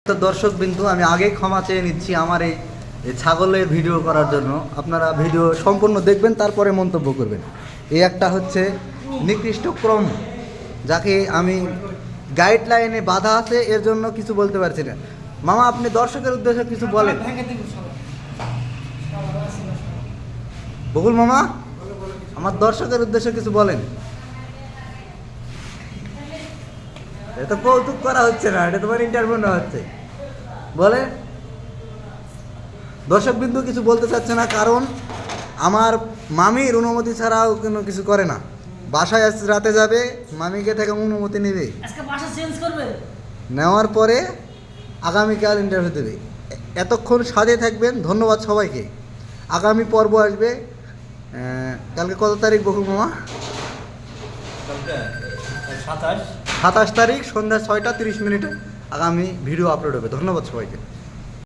তো দর্শক বিন্দু, আমি আগেই ক্ষমা চেয়ে নিচ্ছি আমার এই ছাগলের ভিডিও করার জন্য। আপনারা ভিডিও সম্পূর্ণ দেখবেন, তারপরে মন্তব্য করবেন। এই একটা হচ্ছে নিকৃষ্ট ক্রম, যাকে আমি গাইডলাইনে বাধা আছে, এর জন্য কিছু বলতে পারছি না। মামা, আপনি দর্শকের উদ্দেশ্যে কিছু বলেন। বকুল মামা, আমার দর্শকের উদ্দেশ্যে কিছু বলেন। এটা কৌতুক করা হচ্ছে না, এটা তোমার ইন্টারভিউ নেওয়া হচ্ছে। বলে দর্শকবিন্দু কিছু বলতে চাচ্ছে না, কারণ আমার মামির অনুমতি ছাড়াও কোনো কিছু করে না। বাসায় আজ রাতে যাবে, মামিকে থেকে অনুমতি নেবে, নেওয়ার পরে আগামীকাল ইন্টারভিউ দেবে। এতক্ষণ সাথে থাকবেন, ধন্যবাদ সবাইকে। আগামী পর্ব আসবে কালকে কত তারিখ বকুল মামা? 27 তারিখ সন্ধ্যা 6টা 30 মিনিটে আগামী ভিডিও আপলোড হবে। ধন্যবাদ সবাইকে।